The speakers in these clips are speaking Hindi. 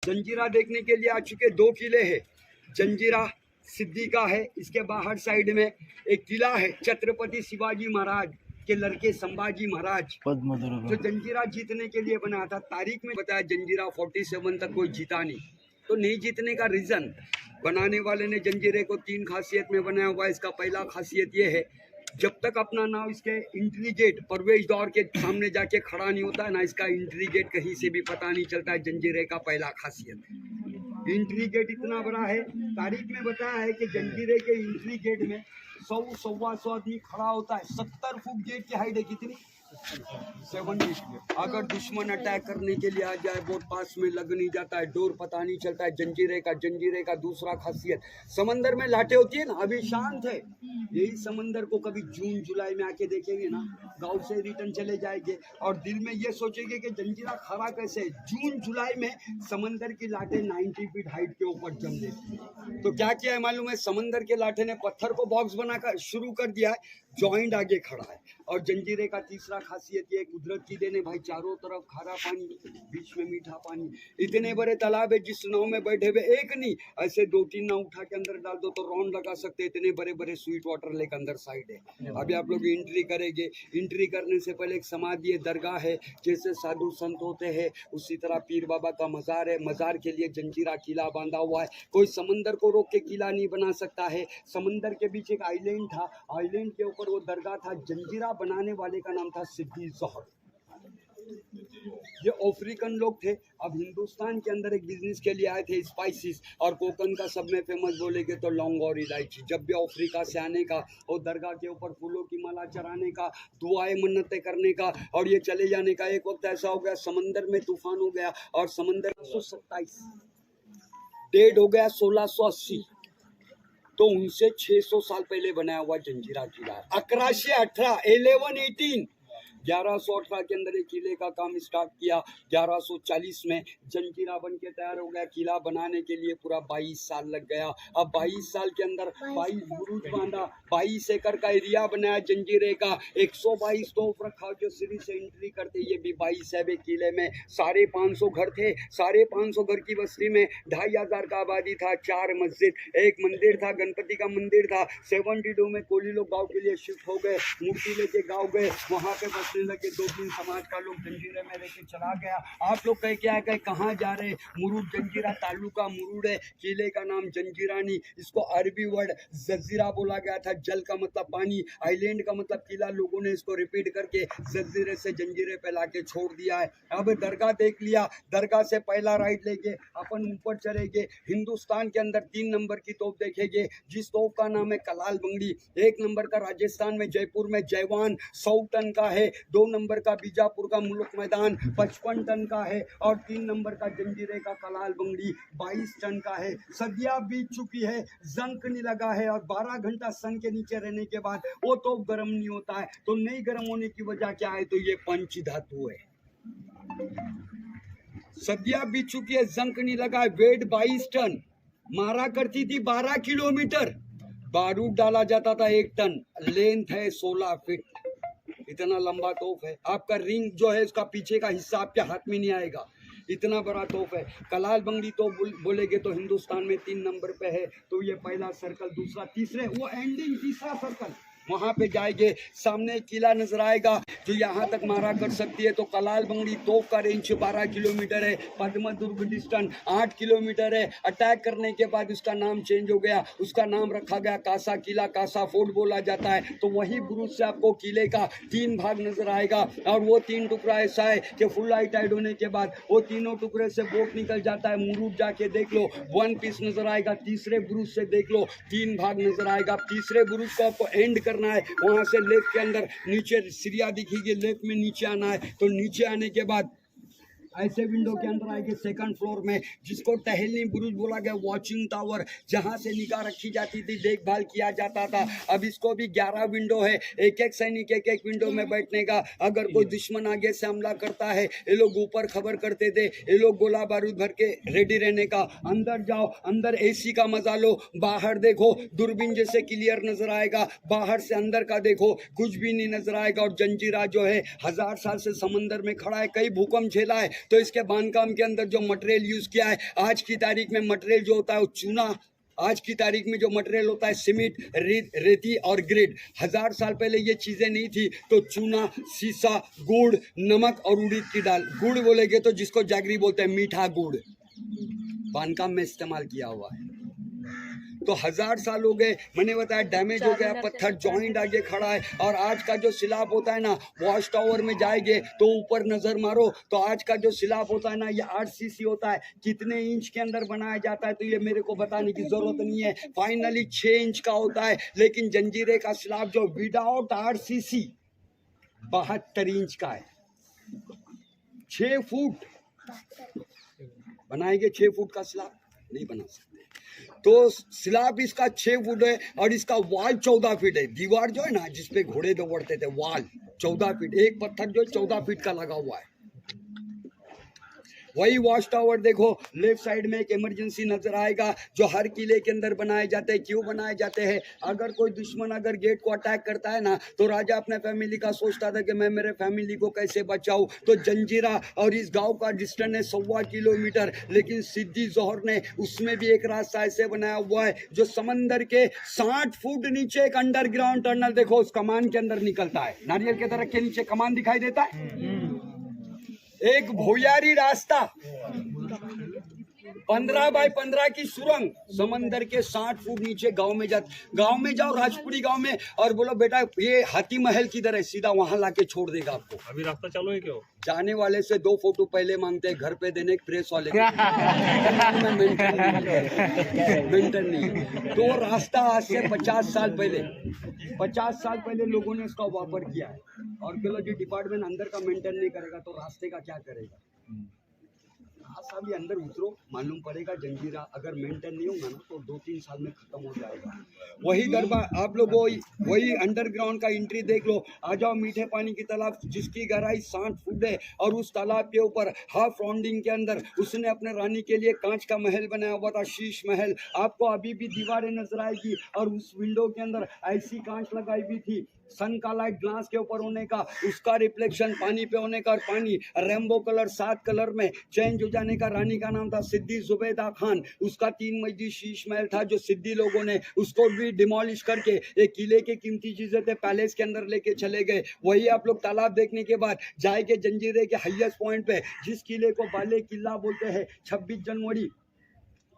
जंजीरा देखने के लिए आ चुके। 2 किले हैं। जंजीरा सिद्धि का है, इसके बाहर साइड में एक किला है छत्रपति शिवाजी महाराज के लड़के संभाजी महाराज, जो जंजीरा जीतने के लिए बनाया था। तारीख में बताया जंजीरा 47 तक कोई जीता नहीं। तो नहीं जीतने का रीजन, बनाने वाले ने जंजीरे को 3 खासियत में बनाया हुआ है। इसका पहला खासियत ये है, जब तक अपना नाम इसके एंट्री गेट प्रवेश द्वार के सामने जाके खड़ा नहीं होता है ना, इसका एंट्री गेट कहीं से भी पता नहीं चलता है। जंजीरे का पहला खासियत एंट्री गेट इतना बड़ा है। तारीख में बताया है कि जंजीरे के एंट्री गेट में 100-125 आदमी खड़ा होता है। 70 फुट गेट की हाइट है। कितनी? 70 फीट। अगर दुश्मन अटैक करने के लिए आ जाए, बहुत पास में लग नहीं जाता है, डोर पता नहीं चलता है। जंजीरे का दूसरा खासियत, समंदर में लाटे होती है ना, अभी शांत है। यही समंदर को कभी जून जुलाई में आके देखेंगे ना, गांव से रिटर्न चले जाएंगे और दिल में ये सोचेंगे कि जंजीरा खड़ा कैसे है। जून जुलाई में समंदर की लाटे 90 फीट हाइट के ऊपर जम देती है। तो क्या किया है मालूम है? समंदर के लाटे ने पत्थर को बॉक्स बनाकर शुरू कर दिया है, जॉइंट आगे खड़ा है। और जंजीरे का तीसरा खासियत ये, कुदरत की देन है भाई, चारों तरफ खारा पानी, बीच में मीठा पानी। इतने बड़े तालाब है, जिस नाव में बैठे हुए एक नहीं, ऐसे 2-3 नाव उठा के अंदर डाल दो तो राउंड लगा सकते। इतने बड़े बड़े स्वीट वाटर लेक अंदर साइड है। अभी आप लोग एंट्री करेंगे, एंट्री करने से पहले एक समाधि है, दरगाह है। जैसे साधु संत होते हैं उसी तरह पीर बाबा का मजार है। मजार के लिए जंजीरा किला बांधा हुआ है। कोई समंदर को रोक के किला नहीं बना सकता है। समंदर के बीच एक आइलैंड था, आइलैंड के ऊपर वो दरगाह था। जंजीरा बनाने वाले का नाम था सिद्दी जौहर। ये अफ्रीकन लोग थे। अब हिंदुस्तान के अंदर एक बिजनेस के लिए आए थे, स्पाइसेस और कोकन का सब में फेमस बोलेंगे तो लौंग और इलायची। जब भी अफ्रीका से आने का और दरगाह के ऊपर फूलों की माला चढ़ाने का, दुआएं मन्नतें करने का और ये चले जाने का। एक वक्त ऐसा हो गया, समंदर में तूफान हो गया और समंदर 127 डेड हो गया 1680। तो उनसे 600 साल पहले बनाया हुआ जंजीरा किला है। 1118 1118 के अंदर एक किले का काम स्टार्ट किया। 1140 में जंजीरा बन के तैयार हो गया। किला बनाने के लिए पूरा 22 साल लग गया। अब 22 साल के अंदर 22 बुरुज बांधा, 22 एकड़ का एरिया बनाया जंजीरे का। 122 तोप रखा जो सीढ़ी से एंट्री करते, ये भी 22 है। किले में 550 घर थे। 550 घर की बस्ती में 2500 का आबादी था। 4 मस्जिद, एक मंदिर था, गणपति का मंदिर था। 72 में कोली लोग गाँव के लिए शिफ्ट हो गए, मूर्ति लेके गाँव गए, वहाँ पे बसने लगे। 2-3 समाज का लोग जंजीरे में लेके चला गया। आप लोग कह के कहाँ जा रहे? मुरुड जंजीरा तालुका मुरुड है। किले का नाम जंजीरा नहीं, इसको अरबी वर्ड जजीरा बोला गया था। जल का मतलब पानी, आइलैंड का मतलब किला। लोगों ने इसको रिपीट करके जजीरे से जंजीरे पे लाके छोड़ दिया है। अब दरगाह देख लिया, दरगाह से पहला राइट लेके अपन ऊपर चलेंगे। हिंदुस्तान के अंदर 3 नंबर की तोप देखेंगे, जिस तोप का नाम है कलाल बंगड़ी। 1 नंबर का राजस्थान में जयपुर में जयवान 100 टन का है। 2 नंबर का बीजापुर का मुल्क मैदान 55 टन का है और 3 नंबर का जंजीरे का कलाल बंगड़ी 22 टन का है। सदियां बीत चुकी है, जंग नहीं लगा है और 12 घंटा सन के नीचे रहने के बाद वो तो गर्म नहीं होता है। तो नहीं गर्म होने की वजह क्या है? तो ये पंच धातु है। सदियां बीत चुकी है, जंग नहीं लगा है। वेट 22 टन, मारा करती थी 12 किलोमीटर, बारूद डाला जाता था 1 टन। लेंथ है 16 फीट, इतना लंबा तोप है। आपका रिंग जो है उसका पीछे का हिस्सा आपके हाथ में नहीं आएगा, इतना बड़ा तोप है। कलाल बंगड़ी तो बोलेगे तो हिंदुस्तान में 3 नंबर पे है। तो ये पहला सर्कल, दूसरा, तीसरे, वो एंडिंग तीसरा सर्कल, वहाँ पे जाएंगे। सामने किला नजर आएगा जो यहाँ तक मारा कर सकती है। तो कलाल बंगड़ी तोप का रेंज 12 किलोमीटर है। पद्म दुर्ग डिस्टेंस 8 किलोमीटर है। अटैक करने के बाद उसका नाम चेंज हो गया, उसका नाम रखा गया कासा किला, कासा फोर्ट बोला जाता है। तो वही बुरुज से आपको किले का 3 भाग नजर आएगा और वो 3 टुकड़ा ऐसा है कि फुल लाइट टाइड होने के बाद वो तीनों टुकड़े से बोट निकल जाता है। मुरुड जाके देख लो, 1 पीस नजर आएगा। तीसरे बुरुज से देख लो, 3 भाग नजर आएगा। तीसरे बुरुज को आपको एंड करना है, वहां से लेफ्ट के अंदर नीचे सीढ़ियां दिखेगी, लेफ्ट में नीचे आना है। तो नीचे आने के बाद ऐसे विंडो के अंदर आएंगे 2nd फ्लोर में, जिसको टहलनी बुरुज बोला गया, वॉचिंग टावर, जहां से निगाह रखी जाती थी, देखभाल किया जाता था। अब इसको भी 11 विंडो है, एक सैनिक एक विंडो में बैठने का। अगर कोई दुश्मन आगे से हमला करता है, ये लोग ऊपर खबर करते थे, ये लोग गोला बारूद भर के रेडी रहने का। अंदर जाओ, अंदर AC का मजा लो, बाहर देखो दूरबीन जैसे क्लियर नजर आएगा, बाहर से अंदर का देखो कुछ भी नहीं नजर आएगा। और जंजीरा जो है 1000 साल से समंदर में खड़ा है, कई भूकंप झेला है, तो इसके बांधकाम के अंदर जो मटेरियल यूज किया है, आज की तारीख में मटेरियल जो होता है वो चूना, आज की तारीख में जो मटेरियल होता है सीमेंट, रेती और ग्रेड। 1000 साल पहले ये चीजें नहीं थी, तो चूना, शीशा, गुड़, नमक और उड़द की दाल, गुड़ बोलेंगे तो जिसको जागरी बोलते हैं, मीठा गुड़ बांधकाम में इस्तेमाल किया हुआ है। तो 1000 साल हो गए, मैंने बताया डैमेज हो गया, पत्थर जॉइंट आगे खड़ा है। और आज का जो सिलाब होता है ना, वॉच टावर में जाएंगे तो ऊपर नजर मारो तो आज का जो सिलाब होता है ना, ये 8 सीसी होता है। कितने इंच के अंदर बनाया जाता है तो ये मेरे को बताने की जरूरत नहीं है, फाइनली 6 इंच का होता है। लेकिन जंजीरे का सिलाब जो विदाउट 8 सीसी 72 इंच का है। 6 फुट बनाएंगे, 6 फुट का स्लैब नहीं बना सकते। तो स्लैब इसका 6 फुट है और इसका वाल 14 फीट है। दीवार जो है ना जिसपे घोड़े दौड़ते थे, वाल 14 फीट, एक पत्थर जो 14 फीट का लगा हुआ है। वही वॉच टावर देखो, लेफ्ट साइड में एक इमरजेंसी नजर आएगा जो हर किले के अंदर बनाए जाते हैं। क्यों बनाए जाते हैं? अगर कोई दुश्मन अगर गेट को अटैक करता है ना, तो राजा अपने फैमिली का सोचता था कि मैं मेरे फैमिली को कैसे बचाऊं। तो जंजीरा और इस गांव का डिस्टेंस है 1.25 किलोमीटर, लेकिन सिद्दी जोहर ने उसमें भी एक रास्ता ऐसे बनाया हुआ है जो समंदर के 60 फुट नीचे एक अंडरग्राउंड टनल देखो उस कमान के अंदर निकलता है। नारियल के दरख्त के नीचे कमान दिखाई देता है, एक भोयारी रास्ता 15 बाय 15 की सुरंग समंदर के 60 फुट नीचे गांव में जाओ राजपुरी गांव में और बोलो बेटा ये हाथी महल किधर है, सीधा वहां लाके छोड़ देगा आपको। अभी रास्ता चालू है क्या? जाने वाले से 2 फोटो पहले मांगते हैं, घर पे देने प्रेस वाले मेंटेन नहीं। तो रास्ता आज से 50 साल पहले लोगों ने इसका वापर किया है। आर्कियोलॉजी डिपार्टमेंट अंदर का मेंटेन नहीं करेगा तो रास्ते का क्या करेगा? रास्ता भी अंदर उतरो, मालूम पड़ेगा। जंजीरा अगर मेंटेन नहीं होगा ना तो 2-3 साल में खत्म हो जाएगा। वही दरबार आप लोग वही अंडरग्राउंड का एंट्री देख लो। आ जाओ मीठे पानी की तालाब जिसकी गहराई 60 फुट है और उस तालाब के ऊपर हाफ राउंडिंग के अंदर उसने अपने रानी के लिए कांच का महल बनाया हुआ था, शीश महल। आपको अभी भी दीवारें नजर आएगी और उस विंडो के अंदर ऐसी कांच लगाई हुई थी, सन का लाइट ग्लास के ऊपर होने का, उसका रिफ्लेक्शन पानी पे होने का, और पानी रेम्बो कलर 7 कलर में चेंज हो जाने का। रानी का नाम था सिद्दी जुबैदा खान। उसका 3 मंजिल शीश महल था जो सिद्दी लोगों ने उसको भी डिमोलिश करके एक किले के कीमती चीजें थे पैलेस के अंदर लेके चले गए। वही आप लोग तालाब देखने के बाद जाएंगे जंजीरे के हाईएस्ट पॉइंट पे, जिस किले को बाले किला बोलते हैं। 26 जनवरी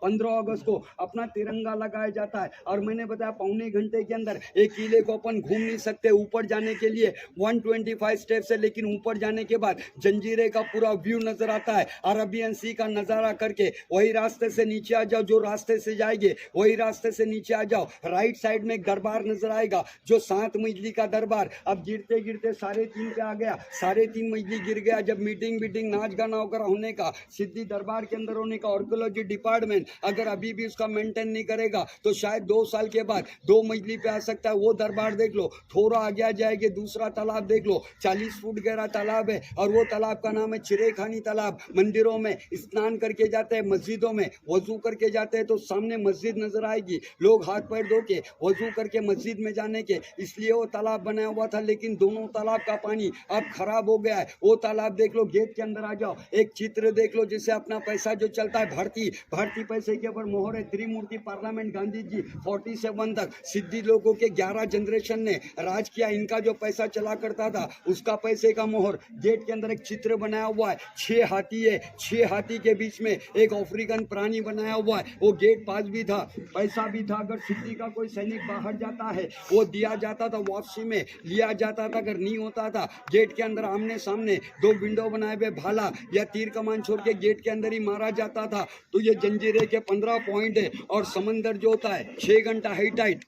15 अगस्त को अपना तिरंगा लगाया जाता है। और मैंने बताया 1.25 घंटे के अंदर एक किले को अपन घूम नहीं सकते। ऊपर जाने के लिए 125 स्टेप्स है, लेकिन ऊपर जाने के बाद जंजीरे का पूरा व्यू नजर आता है, अरबियन सी का नजारा करके। वही रास्ते से नीचे आ जाओ, जो रास्ते से जाएंगे वही रास्ते से नीचे आ जाओ। राइट साइड में एक दरबार नजर आएगा जो 7 मंजिली का दरबार। अब गिरते गिरते 3.5 पे आ गया, 3.5 मंजिली गिर गया। जब मीटिंग नाच गाना वगैरह होने का, सिद्धी दरबार के अंदर होने का, आर्कियोलॉजी डिपार्टमेंट अगर अभी भी उसका मेंटेन नहीं करेगा तो शायद 2 साल के बाद 2 मंजिली पे आ सकता है। वो दरबार देख लो। थोड़ा आगे आ जाएंगे, दूसरा तालाब देख लो, 40 फुट गहरा तालाब है और वो तालाब का नाम है चिरेखानी तालाब। मंदिरों में स्नान करके जाते हैं, मस्जिदों में वजू करके जाते हैं तो सामने मस्जिद नजर आएगी। लोग हाथ पैर धो के वजू करके मस्जिद में जाने के, इसलिए वो तालाब बनाया हुआ था। लेकिन दोनों तालाब का पानी अब खराब हो गया है। वो तालाब देख लो। गेट के अंदर आ जाओ, एक चित्र देख लो जिससे अपना पैसा जो चलता है, भारतीय पैसे के ऊपर मोहर है। त्रिमूर्ति पार्लियामेंट गांधी जी 47 तक सिद्धी लोगों के 11 जनरेशन ने राज किया। इनका जो पैसा चला करता था उसका पैसे का मोहर। गेट के अंदर एक चित्र बनाया हुआ है, 6 हाथी है, 6 हाथी के बीच में एक अफ्रीकन प्राणी बनाया हुआ है। वो गेट पास भी था, पैसा भी था। अगर सिद्धी का कोई सैनिक बाहर जाता है वो दिया जाता था, वापसी में लिया जाता था। अगर नहीं होता था, गेट के अंदर आमने सामने 2 विंडो बनाए हुए भाला या तीर कमान छोड़ के गेट के अंदर ही मारा जाता था। तो ये जंजीरे के 15 पॉइंट है। और समंदर जो होता है 6 घंटा हाई टाइड,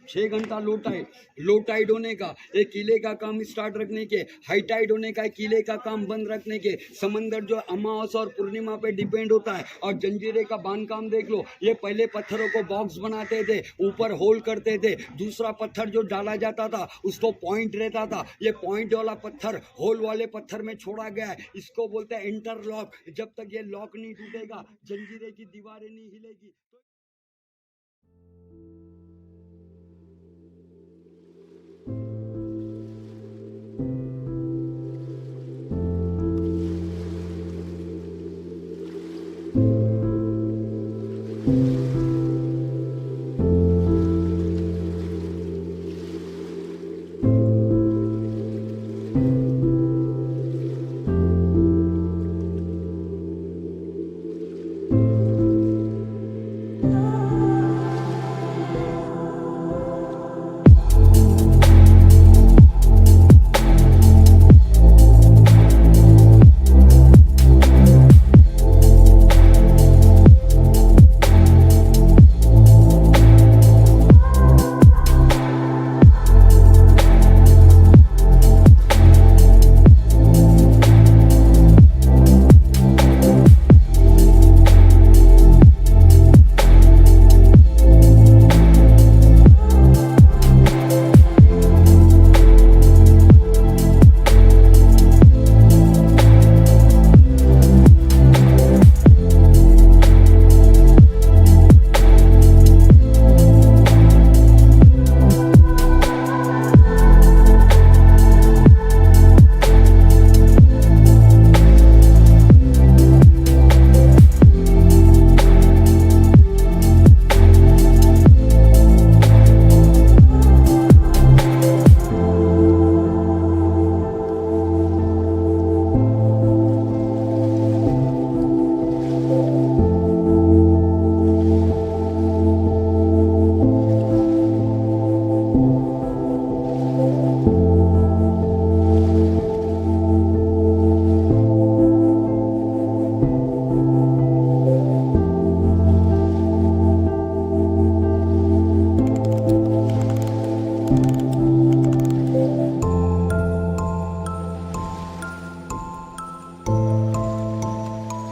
6 घंटा लो टाइड होने का एक किले का काम स्टार्ट रखने के, हाई टाइड होने का एक किले का काम बंद रखने के। समंदर जो अमावस और पूर्णिमा पे डिपेंड होता है। और जंजीरे का बांधकाम देख लो। ये पहले पत्थरों को बॉक्स बनाते थे, ऊपर होल करते थे। दूसरा पत्थर जो डाला जाता था उसको पॉइंट रहता था। ये पॉइंट वाला पत्थर होल वाले पत्थर में छोड़ा गया है। इसको बोलते हैं इंटरलॉक। जब तक ये लॉक नहीं टूटेगा जंजीरे की दीवारें नहीं हिलेगी।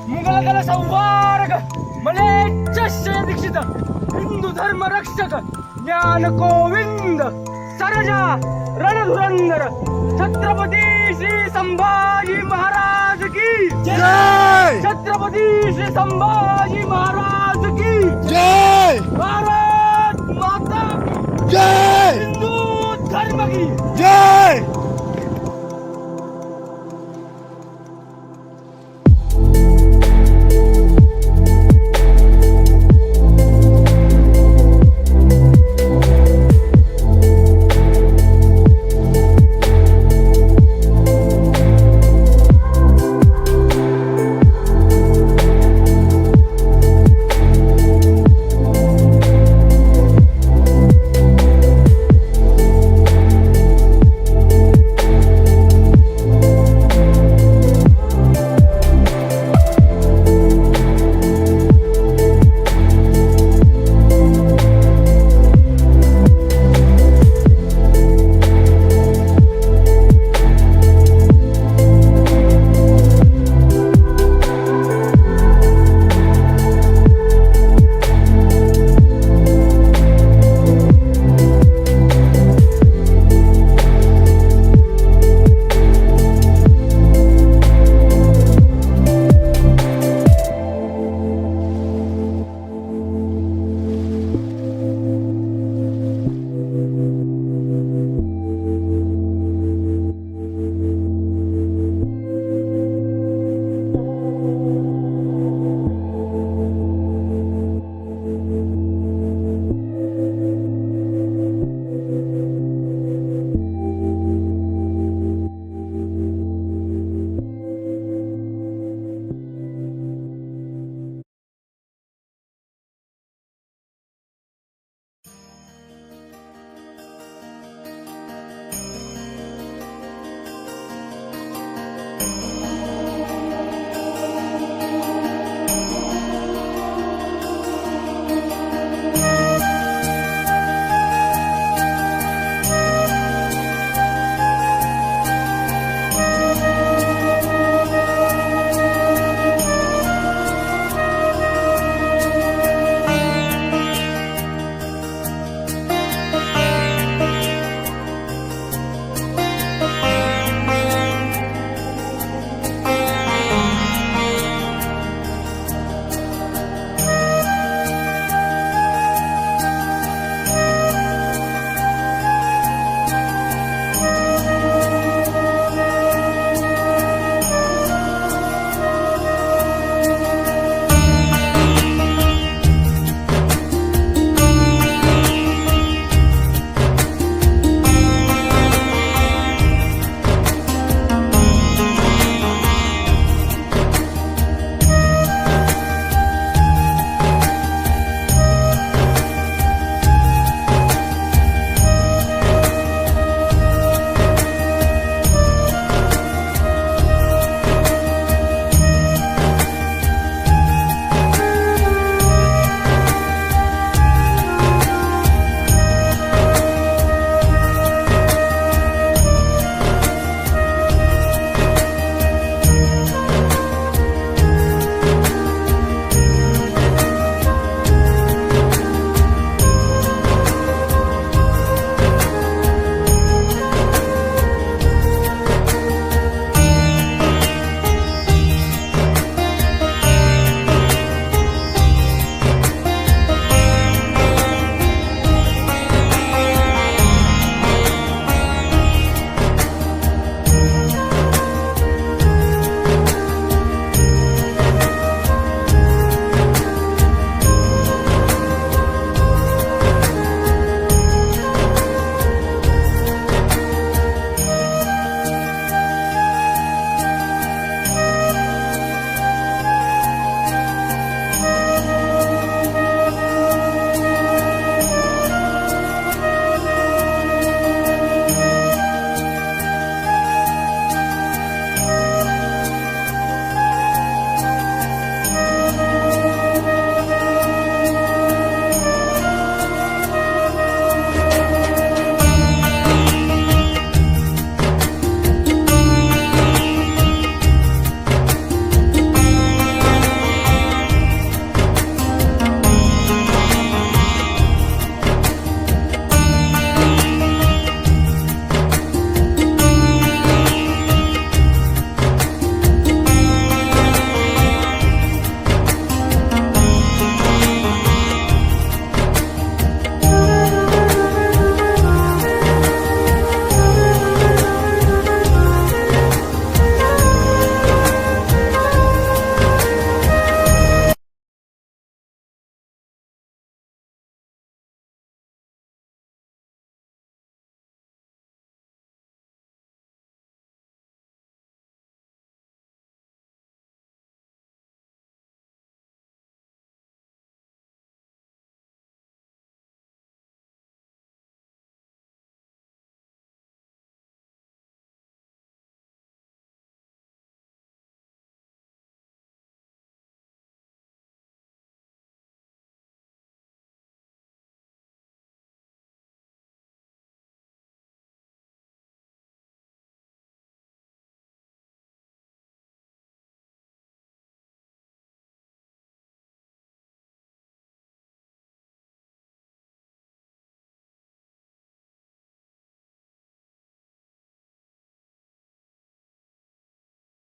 मुघलकाला संवारक मलेच्छ दीक्षित हिंदू धर्म रक्षक ज्ञान गोविंद सरजा रणधुरंदर छत्रपती श्री संभाजी महाराज की जय. छत्रपती श्री संभाजी महाराज